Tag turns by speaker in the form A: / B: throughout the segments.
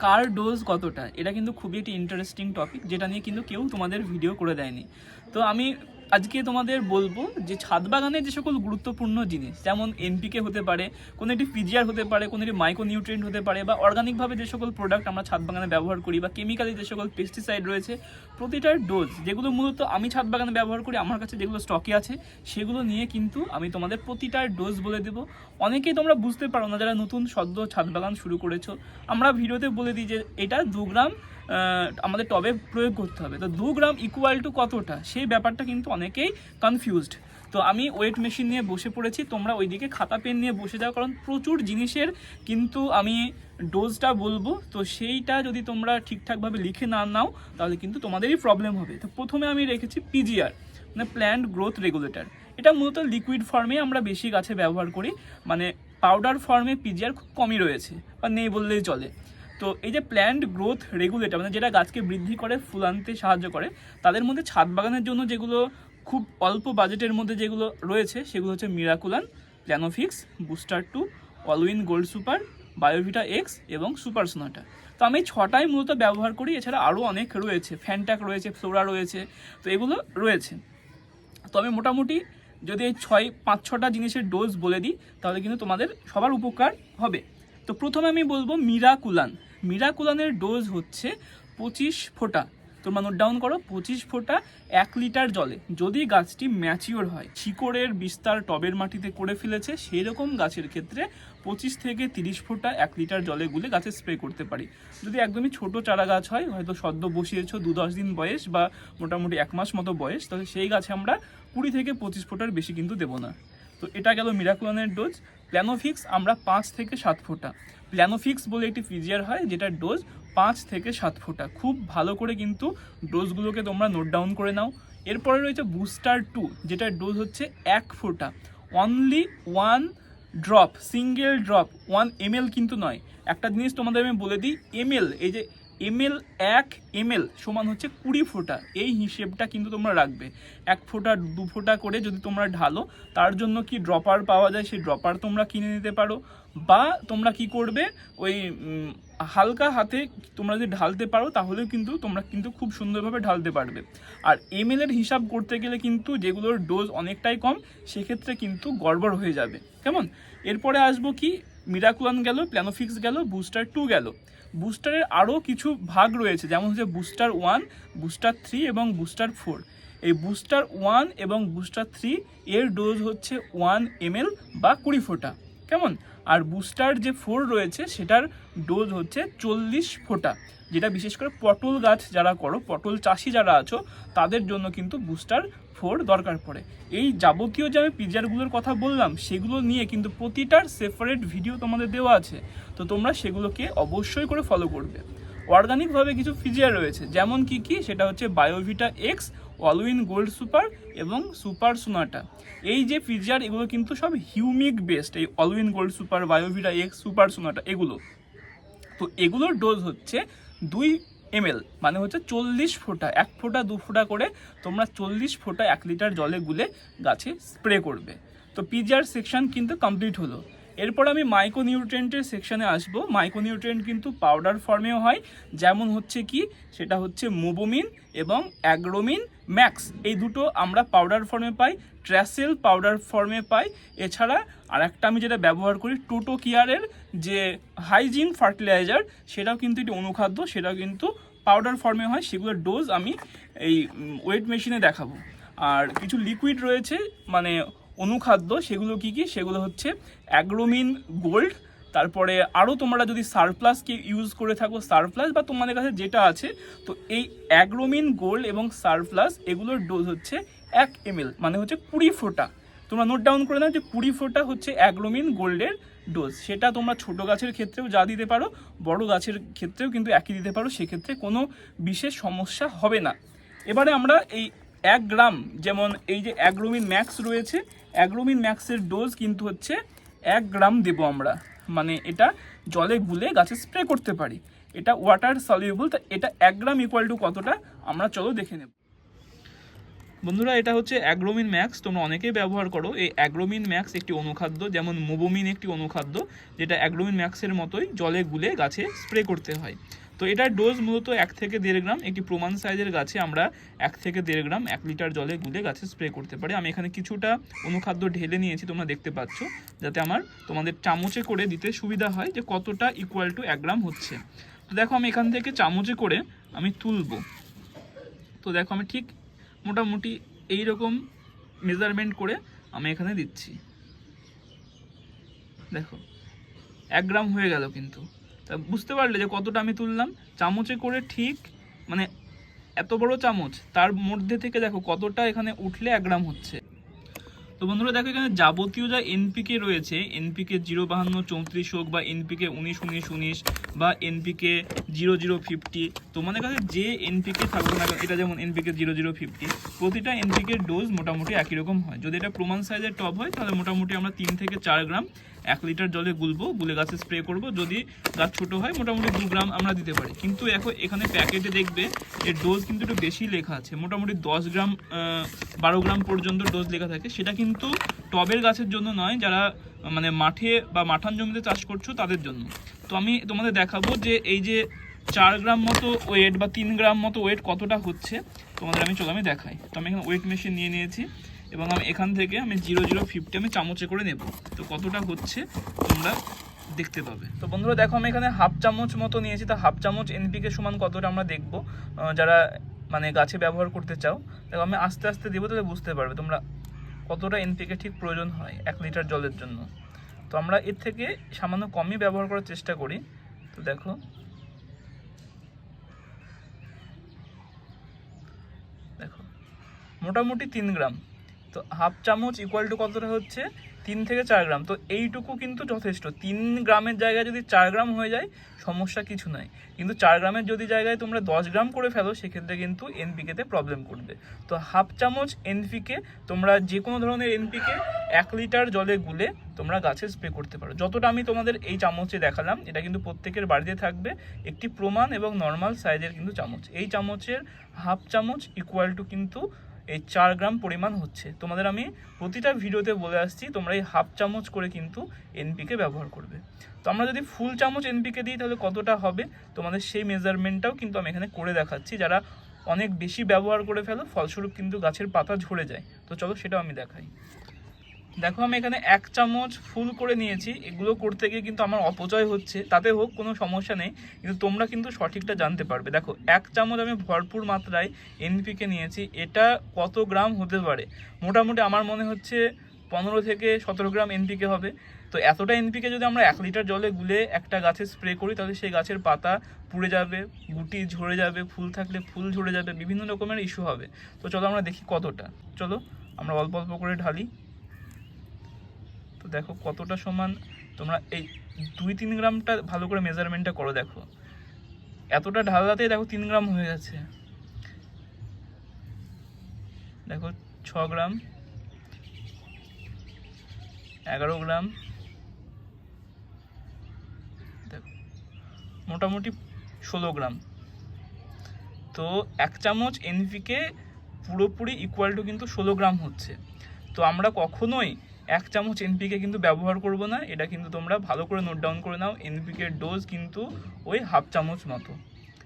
A: কার dose কতটা, এটা কিন্তু খুবই একটি ইন্টারেস্টিং টপিক, যেটা নিয়ে কিন্তু কেউ তোমাদের ভিডিও করে দেয়নি। তো আমি আজকে তোমাদের বলবো যে ছাদ বাগানের যে সকল গুরুত্বপূর্ণ জিনিস, যেমন এনপিকে হতে পারে, কোনো একটি পিজিআর হতে পারে, কোনো একটি মাইক্রোনিউট্রিয়েন্ট হতে পারে, বা অর্গানিকভাবে যে সকল প্রোডাক্ট আমরা ছাদ বাগানে ব্যবহার করি, বা কেমিক্যালি যে সকল পেস্টিসাইড রয়েছে, প্রতিটার ডোজ যেগুলো মূলত আমি ছাদ বাগানে ব্যবহার করি, আমার কাছে যেগুলো স্টকে আছে সেগুলো নিয়ে কিন্তু আমি তোমাদের প্রতিটার ডোজ বলে দেবো। অনেকেই তোমরা বুঝতে পারো না যারা নতুন সদ্য ছাদ বাগান শুরু করেছো। আমরা ভিডিওতে বলে দিই যে এটা 2 গ্রাম আমাদের টবে প্রয়োগ করতে হবে, তো 2 গ্রাম ইকুয়াল টু কতটা, সেই ব্যাপারটা কিন্তু অনেকেই কনফিউজড। তো আমি ওয়েট মেশিন নিয়ে বসে পড়েছি, তোমরা ওইদিকে খাতা পেন নিয়ে বসে যাও, কারণ প্রচুর জিনিসের কিন্তু আমি ডোজটা বলবো, তো সেইটা যদি তোমরা ঠিকঠাকভাবে লিখে না নাও তাহলে কিন্তু তোমাদেরই প্রবলেম হবে। তো প্রথমে আমি রেখেছি পিজিআর, মানে প্ল্যান্ট গ্রোথ রেগুলেটর। এটা মূলত লিকুইড ফর্মে আমরা বেশি গাছে ব্যবহার করি, মানে পাউডার ফর্মে পিজিআর খুব কমই রয়েছে, বা নেই বললেই চলে। তো এই যে প্ল্যান্ট গ্রোথ রেগুলেটর, মানে যেটা গাছকে বৃদ্ধি করে, ফুল আনতে সাহায্য করে, তাদের মধ্যে ছাদ বাগানের জন্য যেগুলো খুব অল্প বাজেটের মধ্যে যেগুলো রয়েছে সেগুলো হচ্ছে Miraculan, Planofix, booster 2, Allwin gold super, Biovita X এবং সুপার সোনাটা। তো আমি 6টাই মূলত ব্যবহার করি, এছাড়া আরও অনেক রয়েছে, ফ্যানট্যাক রয়েছে, ফ্লোরা রয়েছে, তো এগুলো রয়েছে। তো আমি মোটামুটি যদি এই 5-6টা জিনিসের ডোজ বলে দিই তাহলে কিন্তু তোমাদের সবার উপকার হবে। তো প্রথমে আমি বলবো মিরাকুলান। মিরাকুলানের ডোজ হচ্ছে 25 ফোঁটা। তোমরা নোট ডাউন করো, 25 ফোঁটা 1 লিটার জলে। যদি গাছটি ম্যাচিওর হয়, শিকড়ের বিস্তার টবের মাটিতে করে ফেলেছে, সেই রকম গাছের ক্ষেত্রে 25 থেকে 30 ফোঁটা 1 লিটার জলে গুলে গাছে স্প্রে করতে পারি। যদি একদমই ছোট চারা গাছ হয়, হয়তো সদ্য বসিয়েছো 2-10 দিন বয়স বা মোটামুটি 1 মাস মতো বয়স, তাহলে সেই গাছে আমরা 20 থেকে 25 ফোঁটার বেশি কিন্তু দেবো না। তো এটা গেল মিরাকুলানের ডোজ। প্ল্যানোফিক্স আমরা 5 থেকে 7 ফোঁটা। প্ল্যানোফিক্স বলে একটি পিজিআর হয় যেটার ডোজ 5 থেকে 7 ফোঁটা। খুব ভালো করে কিন্তু ডোজগুলোকে তোমরা নোট ডাউন করে নাও। এরপরে রয়েছে বুস্টার 2, যেটার ডোজ হচ্ছে 1 ফোঁটা। Only 1 drop, single drop, 1 ml কিন্তু নয়। একটা জিনিস তোমাদের আমি বলে দিই, ml, এই যে ml, 1 ml সমান হচ্ছে 20 ফোঁটা, এই হিসেবটা কিন্তু তোমরা রাখবে। 1 ফোঁটা 2 ফোঁটা করে যদি তোমরা ঢালো, তার জন্য কি ড্রপার পাওয়া যায়, সেই ড্রপার তোমরা কিনে নিতে পারো, বা তোমরা কি করবে, ওই হালকা হাতে তোমরা যদি ঢালতে পারো তাহলে কিন্তু তোমরা কিন্তু খুব সুন্দরভাবে ঢালতে পারবে। আর ml এর হিসাব করতে গেলে কিন্তু যেগুলোর ডোজ অনেকটাই কম, সেক্ষেত্রে কিন্তু গড়বড় হয়ে যাবে, কেমন? এরপরে আসবো কি, মিরাকুলান গেল, প্ল্যানোফিক্স গেল, বুস্টার 2 গেল। বুস্টারের আরও কিছু ভাগ রয়েছে, যেমন হচ্ছে বুস্টার 1, বুস্টার 3 এবং বুস্টার 4। এই বুস্টার 1 এবং বুস্টার 3 এর ডোজ হচ্ছে 1 ml বা 20 ফোঁটা, কেমন? আর বুস্টার যে 4 রয়েছে সেটার ডোজ হচ্ছে 40 ফোঁটা, যেটা বিশেষ করে পটল গাছ যারা করো, পটল চাষি যারা আছো, তাদের জন্য কিন্তু বুস্টার 4 দরকার পড়ে। এই যাবতীয় যে আমি পিজিআরগুলোর কথা বললাম, সেগুলো নিয়ে কিন্তু প্রতিটার সেপারেট ভিডিও তোমাদের দেওয়া আছে, তো তোমরা সেগুলোকে অবশ্যই করে ফলো করবে। অর্গানিকভাবে কিছু পিজিআর রয়েছে, যেমন কি সেটা হচ্ছে Biovita X, Allwin gold super এবং সুপার সোনাটা। এই যে পিজিআর, এগুলো কিন্তু সব হিউমিক বেসড, এই Allwin gold super, Biovita X, super Sonata, এগুলো। তো এগুলোর ডোজ হচ্ছে 2 ml, মানে হচ্ছে 40 ফোঁটা, 1 ফোঁটা 2 ফোঁটা করে তোমরা 40 ফোঁটা 1 লিটার জলে গুলে গাছে স্প্রে করবে। তো পিজিআর সেকশন কিন্তু কমপ্লিট হলো। এরপর আমি মাইক্রোনিউট্রিয়েন্টের সেকশনে আসবো। মাইক্রোনিউট্রিয়েন্ট কিন্তু পাউডার ফর্মেও হয়, যেমন হচ্ছে কি, সেটা হচ্ছে মোবোমিন এবং অ্যাগ্রোমিন ম্যাক্স, এই দুটো আমরা পাউডার ফর্মে পাই, ট্র্যাসেল পাউডার ফর্মে পাই। এছাড়া আর একটা আমি যেটা ব্যবহার করি, টোটো কেয়ারের যে হাইজিন ফার্টিলাইজার, সেটাও কিন্তু একটি অনুখাদ্য, সেটাও কিন্তু পাউডার ফর্মে হয়। সেগুলোর ডোজ আমি এই ওয়েট মেশিনে দেখাবো। আর কিছু লিকুইড রয়েছে, মানে অনুখাদ্য, সেগুলো কি সেগুলো হচ্ছে অ্যাগ্রোমিন গোল্ড। তারপরে আরও তোমরা যদি সারপ্লাসকে ইউজ করে থাকো, সারপ্লাস বা তোমাদের কাছে যেটা আছে, তো এই অ্যাগ্রোমিন গোল্ড এবং সারপ্লাস এগুলোর ডোজ হচ্ছে 1 ml, মানে হচ্ছে 20 ফোঁটা। তোমরা নোট ডাউন করে নাও যে 20 ফোঁটা হচ্ছে অ্যাগ্রোমিন গোল্ডের ডোজ। সেটা তোমরা ছোট গাছের ক্ষেত্রেও যা দিতে পারো, বড় গাছের ক্ষেত্রেও কিন্তু একই দিতে পারো, সেক্ষেত্রে কোনো বিশেষ সমস্যা হবে না। এবারে আমরা এই 1 গ্রাম, যেমন এই যে অ্যাগ্রোমিন ম্যাক্স রয়েছে, অ্যাগ্রোমিন ম্যাক্সের ডোজ কিন্তু হচ্ছে 1 গ্রাম দেবো আমরা, মানে এটা জলে গুলে গাছে স্প্রে করতে পারি। এটা ওয়াটার সলিউবল, তা এটা 1 গ্রাম ইকুয়াল টু কতটা আমরা চলো দেখে নেব। বন্ধুরা এটা হচ্ছে অ্যাগ্রোমিন ম্যাক্স, তোমরা অনেকেই ব্যবহার করো। এই অ্যাগ্রোমিন ম্যাক্স একটি অনুখাদ্য, যেমন মোবোমিন একটি অনুখাদ্য, যেটা অ্যাগ্রোমিন ম্যাক্সের মতোই জলে গুলে গাছে স্প্রে করতে হয়। তো এটার ডোজ মূলত 1 থেকে 1.5 গ্রাম। একটি প্রমাণ সাইজের গাছে আমরা 1 থেকে 1.5 গ্রাম 1 লিটার জলে গুলে গাছে স্প্রে করতে পারি। আমি এখানে কিছুটা অনুখাদ্য ঢেলে নিয়েছি, তোমরা দেখতে পাচ্ছ, যাতে তোমাদের চামচে করে দিতে সুবিধা হয় যে কতটা ইকুয়াল টু 1 গ্রাম হচ্ছে। তো দেখো আমি এখান থেকে চামচে করে আমি তুলবো। তো দেখো আমি ঠিক মোটামুটি এইরকম মেজারমেন্ট করে আমি এখানে দিচ্ছি। দেখো 1 গ্রাম হয়ে গেল, কিন্তু তা বুঝতে পারলে যে কতটা আমি তুললাম চামচে করে। ঠিক মানে এত বড় চামচ, তার মধ্যে থেকে দেখো কতটা এখানে উঠলে 1 গ্রাম হচ্ছে। তো বন্ধুরা দেখো এখানে যাবতীয় যা এনপিকে রয়েছে, এনপিকে 05234 হোক বা এনপিকে 191919 বা এনপিকে 0050, তোমাদের কাছে যে এনপিকে থাকবে না, এটা যেমন এনপিকে 0050, প্রতিটা এনপিকের ডোজ মোটামুটি একই রকম হয়। যদি এটা প্রমাণ সাইজের টব হয় তাহলে মোটামুটি আমরা 3 থেকে 4 গ্রাম 1 লিটার জলে গুলে গাছে স্প্রে করব। যদি গাছ ছোট হয় মোটামুটি 2 গ্রাম আমরা দিতে পারি। কিন্তু এখানে প্যাকেটে দেখবে এর ডোজ কিন্তু একটু বেশি লেখা আছে, মোটামুটি 10 গ্রাম 12 গ্রাম পর্যন্ত ডোজ লেখা থাকে। সেটা কিন্তু টবের গাছের জন্য নয়, যারা মানে মাঠে বা মাঠান জমিতে চাষ করছো তাদের জন্য। তো আমি তোমাদের দেখাবো যে এই যে 4 গ্রাম মতো ওয়েট বা 3 গ্রাম মতো ওয়েট কতটা হচ্ছে তোমাদের আমি দেখাই। তো আমি এখানে ওয়েট মেশিন নিয়ে নিয়েছি এবং আমি এখান থেকে আমি 0050 আমি চামচে করে নেব। তো কতটা হচ্ছে তোমরা দেখতে পাবে। তো বন্ধুরা দেখো আমি এখানে হাফ চামচ মতো নিয়েছি। তো হাফ চামচ এনপিকে সমান কতটা আমরা দেখবো, যারা মানে গাছে ব্যবহার করতে চাও। দেখো আমি আস্তে আস্তে দেবো, তাহলে বুঝতে পারবে তোমরা কতটা এনপিকে ঠিক প্রয়োজন হয় 1 লিটার জলের জন্য। তো আমরা এর থেকে সামান্য কমই ব্যবহার করার চেষ্টা করি। তো দেখো মোটামুটি 3 গ্রাম। তো হাফ চামচ ইকুয়াল টু কতটা হচ্ছে 3 থেকে 4 গ্রাম। তো এইটুকু কিন্তু যথেষ্ট। 3 গ্রামের জায়গায় যদি 4 গ্রাম হয়ে যায় সমস্যা কিছু নাই, কিন্তু 4 গ্রামের যদি জায়গায় তোমরা 10 গ্রাম করে ফেলো সেক্ষেত্রে কিন্তু এনপিকেতে প্রবলেম করবে। তো হাফ চামচ এনপিকে তোমরা যে কোনো ধরনের এনপিকে 1 লিটার জলে গুলে তোমরা গাছে স্প্রে করতে পারো। যতটা আমি তোমাদের এই চামচে দেখালাম, এটা কিন্তু প্রত্যেকের বাড়িতে থাকবে একটি প্রমাণ এবং নর্মাল সাইজের কিন্তু চামচ। এই চামচের হাফ চামচ ইকুয়াল টু কিন্তু এই 4 গ্রাম পরিমাণ হচ্ছে। তোমাদের আমি প্রতিটা ভিডিওতে বলে আসছি তোমরা এই হাফ চামচ করে কিন্তু এনপিকে ব্যবহার করবে। তো আমরা যদি ফুল চামচ এনপিকে দিই তাহলে কতটা হবে তোমাদের সেই মেজারমেন্টটাও কিন্তু আমি এখানে করে দেখাচ্ছি। যারা অনেক বেশি ব্যবহার করে ফেলো ফলস্বরূপ কিন্তু গাছের পাতা ঝরে যায়। তো চলো সেটাও আমি দেখাই। দেখো আমি এখানে 1 চামচ ফুল করে নিয়েছি। এগুলো করতে গিয়ে কিন্তু আমার অপচয় হচ্ছে, তাতে হোক কোনো সমস্যা নেই, কিন্তু তোমরা কিন্তু সঠিকটা জানতে পারবে। দেখো 1 চামচ আমি ভরপুর মাত্রায় এনপিকে নিয়েছি। এটা কত গ্রাম হতে পারে, মোটামুটি আমার মনে হচ্ছে 15 থেকে 17 গ্রাম এনপিকে হবে। তো এতটা এনপিকে যদি আমরা 1 লিটার জলে গুলে একটা গাছে স্প্রে করি তাহলে সেই গাছের পাতা পুড়ে যাবে, গুটি ঝরে যাবে, ফুল থাকলে ফুল ঝরে যাবে, বিভিন্ন রকমের ইস্যু হবে। তো চলো আমরা দেখি কতটা। চলো আমরা অল্প অল্প করে ঢালি। তো দেখো কতটা সমান, তোমরা এই 2-3 গ্রামটা ভালো করে মেজারমেন্টটা করো। দেখো এতটা ঢালাতেই দেখো 3 গ্রাম হয়ে গেছে। দেখো 6 গ্রাম, 11 গ্রাম, দেখো মোটামুটি 16 গ্রাম। তো 1 চামচ এনপিকে পুরোপুরি ইকুয়াল টু কিন্তু 16 গ্রাম হচ্ছে। তো আমরা কখনোই 1 চামচ এনপিকে কিন্তু ব্যবহার করব না। এটা কিন্তু তোমরা ভালো করে নোট ডাউন করে নাও। এনপিকের ডোজ কিন্তু ওই হাফ চামচ মতো,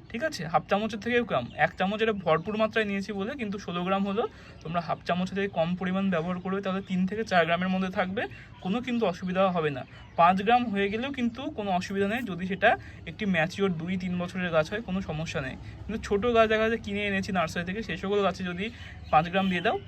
A: ঠিক আছে? হাফ চামচের থেকেও কম। 1 চামচ এটা ভরপুর মাত্রায় নিয়েছি বলে কিন্তু 16 গ্রাম হলো। তোমরা হাফ চামচের থেকে কম পরিমাণ ব্যবহার করবে, তাহলে 3 থেকে 4 গ্রামের মধ্যে থাকবে, কোনো কিন্তু অসুবিধা হবে না। 5 গ্রাম হয়ে গেলেও কিন্তু কোনো অসুবিধা নেই, যদি সেটা একটি ম্যাচিওর 2-3 বছরের গাছ হয় কোনো সমস্যা নেই। কিন্তু ছোটো গাছ দেখা যায় কিনে এনেছি নার্সারি থেকে, সেই সকল গাছে যদি 5 গ্রাম দিয়ে দাও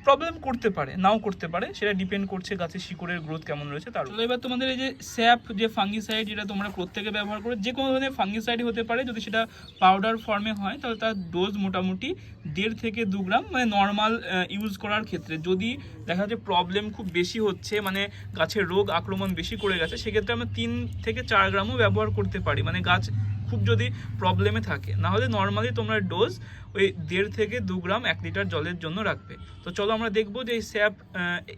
A: প্রবলেম করতে পারে, নাও করতে পারে, সেটা ডিপেন্ড করছে গাছের শিকড়ের গ্রোথ কেমন রয়েছে তার। এবার তোমাদের এই যে স্যাপ যে ফাঙ্গিসাইড, যেটা তোমরা প্রত্যেকে ব্যবহার করো, যে কোনো ধরনের ফাঙ্গিসাইডই হতে পারে, যদি সেটা পাউডার ফর্মে হয় তাহলে তার ডোজ মোটামুটি 1.5 থেকে 2 গ্রাম, মানে নর্মাল ইউজ করার ক্ষেত্রে। যদি দেখা যাচ্ছে প্রবলেম খুব বেশি হচ্ছে, মানে গাছের রোগ আক্রমণ বেশি করে গেছে, সেক্ষেত্রে আমরা 3 থেকে 4 গ্রামও ব্যবহার করতে পারি, মানে গাছ খুব যদি প্রবলেমে থাকে। না হলে নর্মালি তোমরা ডোজ ওই 1.5 থেকে 2 গ্রাম 1 লিটার জলের জন্য রাখবে। তো চলো আমরা দেখবো যে এই স্যাপ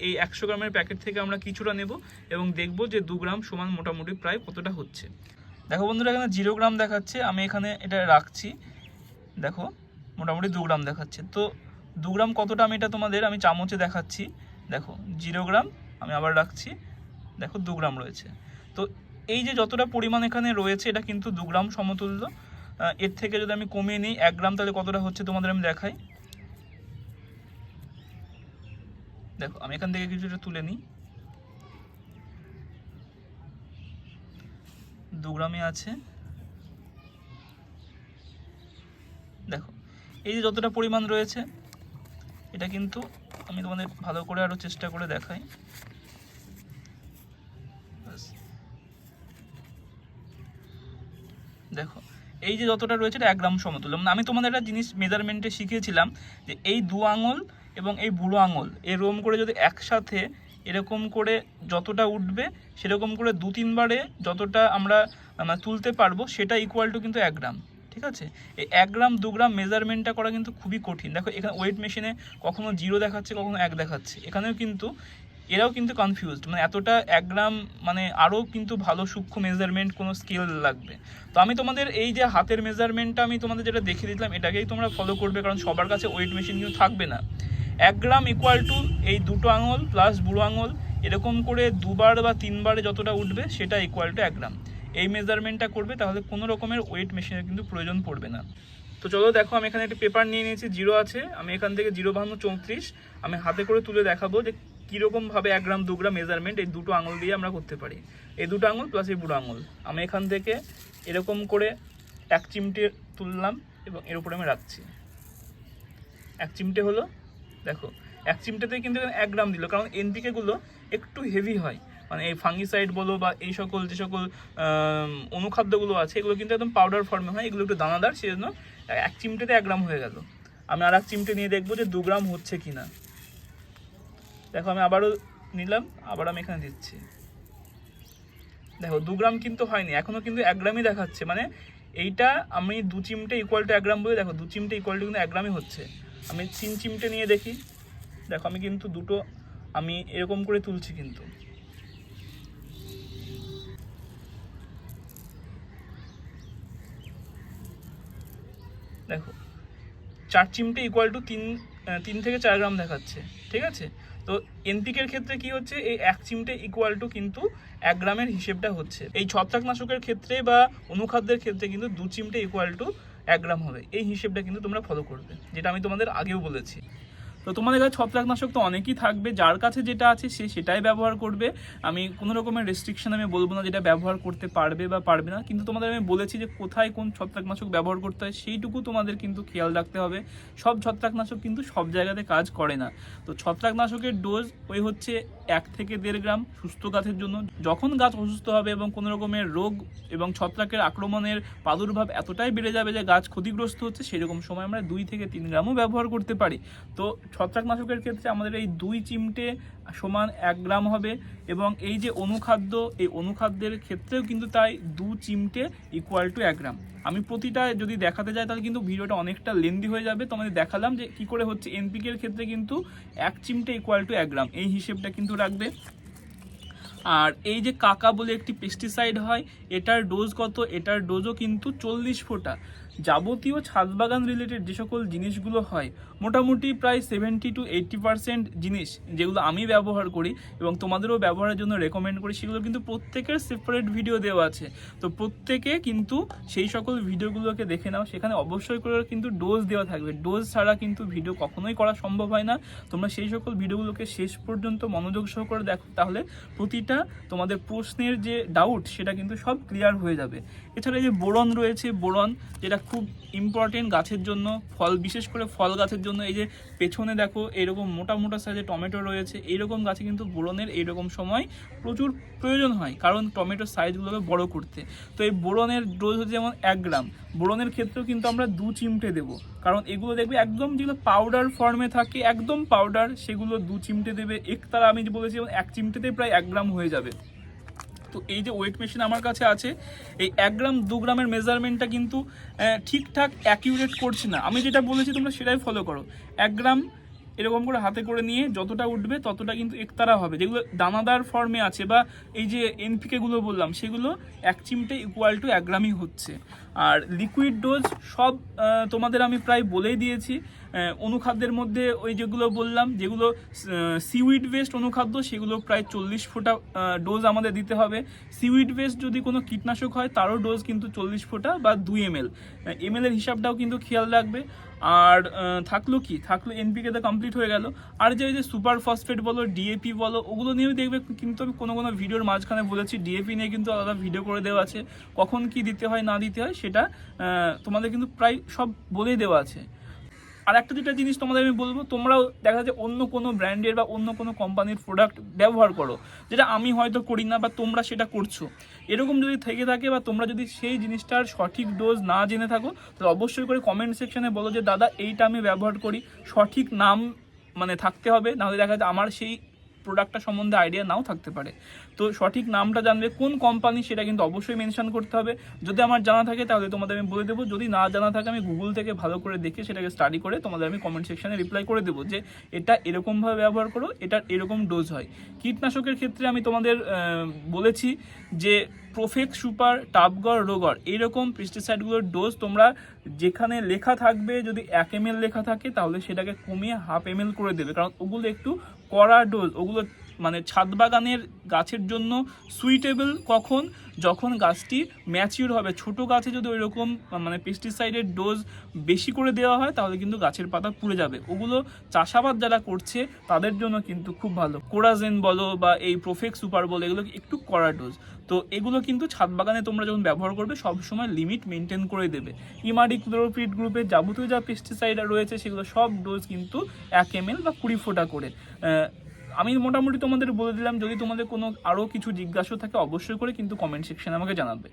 A: এই 100 গ্রামের প্যাকেট থেকে আমরা কিছুটা নেব এবং দেখবো যে 2 গ্রাম সমান মোটামুটি প্রায় কতটা হচ্ছে। দেখো বন্ধুরা এখানে 0 গ্রাম দেখাচ্ছে, আমি এখানে এটা রাখছি। দেখো মোটামুটি 2 গ্রাম দেখাচ্ছে। তো 2 গ্রাম কতটা আমি এটা তোমাদের আমি চামচে দেখাচ্ছি। দেখো 0 গ্রাম, আমি আবার রাখছি, দেখো 2 গ্রাম রয়েছে। তো এই যে যতটা পরিমাণ এখানে রয়েছে এটা কিন্তু 2 গ্রাম সমতুল্য। এর থেকে যদি আমি কমিয়ে নিই 1 গ্রাম, তাহলে কতটা হচ্ছে তোমাদের আমি দেখাই। দেখো আমি এখান থেকে কিছুটা তুলে নিই, 2 গ্রামই আছে। দেখো এই যে যতটা পরিমাণ রয়েছে এটা কিন্তু আমি তোমাদের ভালো করে আরও চেষ্টা করে দেখাই। দেখো এই যে যতটা রয়েছে এটা 1 গ্রাম সমতুল্য। মানে আমি তোমাদের একটা জিনিস মেজারমেন্টে শিখিয়েছিলাম যে এই 2 আঙুল এবং এই বুড়ো আঙুল এরকম করে যদি একসাথে এরকম করে যতটা উঠবে সেরকম করে 2-3 বারে যতটা আমরা তুলতে পারবো সেটা ইকুয়াল টু কিন্তু 1 গ্রাম। ঠিক আছে, এই 1 গ্রাম 2 গ্রাম মেজারমেন্টটা করা কিন্তু খুবই কঠিন। দেখো এখানে ওয়েট মেশিনে কখনো 0 দেখাচ্ছে, কখনো 1 দেখাচ্ছে, এখানেও কিন্তু এরাও কিন্তু কনফিউজড। মানে এতটা 1 গ্রাম মানে আরও কিন্তু ভালো সূক্ষ্ম মেজারমেন্ট কোনো স্কেল লাগবে। তো আমি তোমাদের এই যে হাতের মেজারমেন্টটা আমি তোমাদের যেটা দেখিয়ে দিলাম এটাকেই তোমরা ফলো করবে, কারণ সবার কাছে ওয়েট মেশিন কিন্তু থাকবে না। 1 গ্রাম ইকুয়াল টু এই 2টো আঙুল প্লাস বুড়ো আঙুল এরকম করে 2 বার বা 3 বারে যতটা উঠবে সেটা ইকুয়াল টু 1 গ্রাম। এই মেজারমেন্টটা করবে, তাহলে কোনো রকমের ওয়েট মেশিনের কিন্তু প্রয়োজন পড়বে না। তো চলো দেখো আমি এখানে একটা পেপার নিয়ে নিয়েছি, 0 আছে, আমি এখান থেকে 0 ভাঙানো 34 আমি হাতে করে তুলে দেখাবো যে কীরকমভাবে 1 গ্রাম 2 গ্রাম মেজারমেন্ট এই 2টো আঙুল দিয়ে আমরা করতে পারি। এই 2টো আঙুল প্লাস এই বুড়ো আঙুল আমি এখান থেকে এরকম করে 1 চিমটে তুললাম এবং এর উপরে আমি রাখছি। 1 চিমটে হলো, দেখো 1 চিমটেতেই কিন্তু 1 গ্রাম দিল, কারণ এনপিকেগুলো একটু হেভি হয়। মানে এই ফাঙ্গিসাইড বলো বা এই সকল যে সকল অনুখাদ্যগুলো আছে এগুলো কিন্তু একদম পাউডার ফর্মে হয়, এগুলো একটু দানাদার, সেই জন্য 1 চিমটেতে 1 গ্রাম হয়ে গেল। আমি আর 1 চিমটে নিয়ে দেখবো যে 2 গ্রাম হচ্ছে কি না। দেখো আমি আবারও নিলাম, আবার আমি এখানে দিচ্ছি, দেখো 2 গ্রাম কিন্তু হয়নি, এখনও কিন্তু 1 গ্রামই দেখাচ্ছে। মানে এইটা আমি 2 চিমটে ইকুয়াল টু 1 গ্রাম বলে, দেখো 2 চিমটে ইকুয়াল টু কিন্তু 1 গ্রামই হচ্ছে। আমি 3 চিমটে নিয়ে দেখি, দেখো আমি কিন্তু দুটো আমি এরকম করে তুলছি, কিন্তু দেখো 4 চিমটে ইকুয়াল টু 3 থেকে 4 গ্রাম দেখাচ্ছে। ঠিক আছে, তো এনপিকের ক্ষেত্রে কি হচ্ছে, এই 1 চিমটে ইকুয়াল টু কিন্তু 1 গ্রামের হিসেবটা হচ্ছে। এই ছত্রাকনাশকের ক্ষেত্রে বা অনুখাদ্যের ক্ষেত্রে কিন্তু 2 চিমটে ইকুয়াল টু 1 গ্রাম হবে। এই হিসেবটা কিন্তু তোমরা ফলো করবে, যেটা আমি তোমাদের আগেও বলেছি। তো তোমাদের কাছে ছত্রাকনাশক তো অনেকই থাকবে, যার কাছে যেটা আছে সে সেটাই ব্যবহার করবে। আমি কোনো রকমের রেস্ট্রিকশন আমি বলবো না যেটা ব্যবহার করতে পারবে বা পারবে না, কিন্তু তোমাদের আমি বলেছি যে কোথায় কোন ছত্রাকনাশক ব্যবহার করতে হয় সেইটুকু তোমাদের কিন্তু খেয়াল রাখতে হবে। সব ছত্রাকনাশক কিন্তু সব জায়গাতে কাজ করে না। তো ছত্রাকনাশকের ডোজ ওই হচ্ছে 1 থেকে 1.5 গ্রাম সুস্থ গাছের জন্য। যখন গাছ অসুস্থ হবে এবং কোনো রকমের রোগ এবং ছত্রাকের আক্রমণের প্রাদুর্ভাব এতটাই বেড়ে যাবে যে গাছ ক্ষতিগ্রস্ত হচ্ছে, সেরকম সময় আমরা 2 থেকে 3 গ্রামও ব্যবহার করতে পারি। তো ছত্রাকনাশকের ক্ষেত্রে আমাদের এই 2 চিমটে সমান 1 গ্রাম হবে, এবং এই যে অনুখাদ্য, এই অনুখাদ্যের ক্ষেত্রেও কিন্তু তাই 2 চিমটে ইকুয়াল টু 1 গ্রাম। আমি প্রতিটা যদি দেখাতে যাই তাহলে কিন্তু ভিডিওটা অনেকটা লেন্দি হয়ে যাবে। তো আমাদের দেখালাম যে কি করে হচ্ছে। এনপিকের ক্ষেত্রে কিন্তু 1 চিমটে ইকুয়াল টু 1 গ্রাম, এই হিসেবটা কিন্তু রাখবে। আর এই যে কাকা বলে একটি পেস্টিসাইড হয়, এটার ডোজ কত, এটার ডোজও কিন্তু 40 ফোঁটা। যাবতীয় ছাদ বাগান রিলেটেড যে সকল জিনিসগুলো হয় মোটামুটি প্রায় 70 to 80% জিনিস যেগুলো আমি ব্যবহার করি এবং তোমাদেরও ব্যবহারের জন্য রেকমেন্ড করি, সেগুলো কিন্তু প্রত্যেকের সেপারেট ভিডিও দেওয়া আছে। তো প্রত্যেকে কিন্তু সেই সকল ভিডিওগুলোকে দেখে নাও, সেখানে অবশ্যই করে কিন্তু ডোজ দেওয়া থাকবে। ডোজ ছাড়া কিন্তু ভিডিও কখনোই করা সম্ভব হয় না। তোমরা সেই সকল ভিডিওগুলোকে শেষ পর্যন্ত মনোযোগ সহকারে দেখো, তাহলে প্রতিটা তোমাদের প্রশ্নের যে ডাউট সেটা কিন্তু সব ক্লিয়ার হয়ে যাবে। এছাড়া এই যে বোরন রয়েছে, বোরন যেটা খুব ইম্পর্টেন্ট গাছের জন্য, ফল বিশেষ করে ফল গাছের জন্য। এই যে পেছনে দেখো এরকম মোটা মোটা সাইজে টমেটো রয়েছে, এইরকম গাছে কিন্তু বোরনের এইরকম সময় প্রচুর প্রয়োজন হয়, কারণ টমেটোর সাইজগুলোকে বড় করতে। তো এই বোরনের ডোজ হচ্ছে যেমন 1 গ্রাম, বোরনের ক্ষেত্রেও কিন্তু আমরা 2 চিমটে দেবো, কারণ এগুলো দেখবে একদম যেগুলো পাউডার ফর্মে থাকে একদম পাউডার, সেগুলো 2 চিমটে দেবে। একতারা আমি যে বলেছি 1 চিমটেতে প্রায় 1 গ্রাম হয়ে যাবে। তো এই যে ওয়েট মেশিন আমার কাছে আছে, এই 1 গ্রাম 2 গ্রামের মেজারমেন্টটা কিন্তু ঠিকঠাক অ্যাকিউরেট করছে না। আমি যেটা বলেছি তোমরা সেটাই ফলো করো। 1 গ্রাম এরকম করে হাতে করে নিয়ে যতটা উঠবে ততটা কিন্তু একতারা হবে। যেগুলো দানাদার ফর্মে আছে বা এই যে এনপিকেগুলো বললাম সেগুলো 1 চিমটে ইকুয়াল টু 1 গ্রামই হচ্ছে। আর লিকুইড ডোজ সব তোমাদের আমি প্রায় বলেই দিয়েছি। অনুখাদ্যের মধ্যে ওই যেগুলো বললাম, যেগুলো সিউইড বেসড অনুখাদ্য, সেগুলো প্রায় 40 ফোঁটা ডোজ আমাদের দিতে হবে। সিউইড বেসড যদি কোনো কীটনাশক হয় তারও ডোজ কিন্তু 40 ফোঁটা বা 2 ml। ml এর হিসাবটাও কিন্তু খেয়াল রাখবে। আর থাকলো এনপিকেতে কমপ্লিট হয়ে গেল। আর যে সুপার ফসফেট বলো, ডিএপি বলো, ওগুলো নিয়েও দেখবে কিন্তু আমি কোনো ভিডিওর মাঝখানে বলেছি, ডিএপি নিয়ে কিন্তু আলাদা ভিডিও করে দেওয়া আছে, কখন কি দিতে হয় না দিতে হয় সেটা তোমাদের কিন্তু প্রায় সব বলেই দেওয়া আছে। আর একটা দুটা জিনিস তোমাদের আমি বলবো, তোমরাও দেখা যাচ্ছে অন্য কোনো ব্র্যান্ডের বা অন্য কোনো কোম্পানির প্রোডাক্ট ব্যবহার করো, যেটা আমি হয়তো করি না বা তোমরা সেটা করছো। এরকম যদি থেকে থাকে বা তোমরা যদি সেই জিনিসটার সঠিক ডোজ না জেনে থাকো, তাহলে অবশ্যই করে কমেন্ট সেকশনে বলো যে দাদা এইটা আমি ব্যবহার করি, সঠিক নাম মানে থাকতে হবে, নাহলে দেখা যাচ্ছে আমার সেই প্রোডাক্টটা সম্বন্ধে আইডিয়া নাও থাকতে পারে। তো সঠিক নামটা জানবে, কোন কোম্পানি সেটা কিন্তু অবশ্যই মেনশন করতে হবে। যদি আমার জানা থাকে তাহলে তোমাদের আমি বলে দেবো, যদি না জানা থাকে আমি গুগল থেকে ভালো করে দেখে সেটাকে স্টাডি করে তোমাদের আমি কমেন্ট সেকশনে রিপ্লাই করে দেবো যে এটা এরকমভাবে ব্যবহার করো, এটার এরকম ডোজ হয়। কীটনাশকের ক্ষেত্রে আমি তোমাদের বলেছি যে প্রোফেক্স, সুপার, টাবগর, রোগর এইরকম পেস্টিসাইডগুলোর ডোজ তোমরা যেখানে লেখা থাকবে, যদি 1 ml লেখা থাকে তাহলে সেটাকে কমিয়ে 1/2 ml করে দেবে, কারণ ওগুলো একটু কড়া ডোজ। ওগুলো মানে ছাদ বাগানের গাছের জন্য সুইটেবল কখন, যখন গাছটি ম্যাচিউর হবে। ছোট গাছে যদি ওই রকম মানে পেস্টিসাইডের ডোজ বেশি করে দেওয়া হয় তাহলে কিন্তু গাছের পাতা পুড়ে যাবে। ওগুলো চাষাবাদ যারা করছে তাদের জন্য কিন্তু খুব ভালো। কোরাজেন বলো বা এই প্রোফেক্স, সুপার বলো, এগুলো একটু কড়া ডোজ। তো এগুলো কিন্তু ছাদ বাগানে তোমরা যখন ব্যবহার করবে সবসময় লিমিট মেনটেন করে দেবে। ইমাডিক্লোরোপিড গ্রুপের যাবতীয় যা পেস্টিসাইড রয়েছে সেগুলো সব ডোজ কিন্তু 1 ml বা 20 ফোঁটা করে। আমি মোটামুটি তোমাদের বলে দিলাম। যদি তোমাদের কোনো আরও কিছু জিজ্ঞাসা থাকে অবশ্যই করে কিন্তু কমেন্ট সেকশনে আমাকে জানাবে।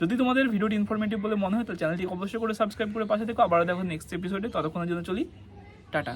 A: যদি তোমাদের ভিডিওটি ইনফরমেটিভ বলে মনে হয় তাহলে চ্যানেলটি অবশ্যই করে সাবস্ক্রাইব করে পাশে থেকো। আবার দেখো নেক্সট এপিসোডে, ততক্ষণের জন্য চলি, টাটা।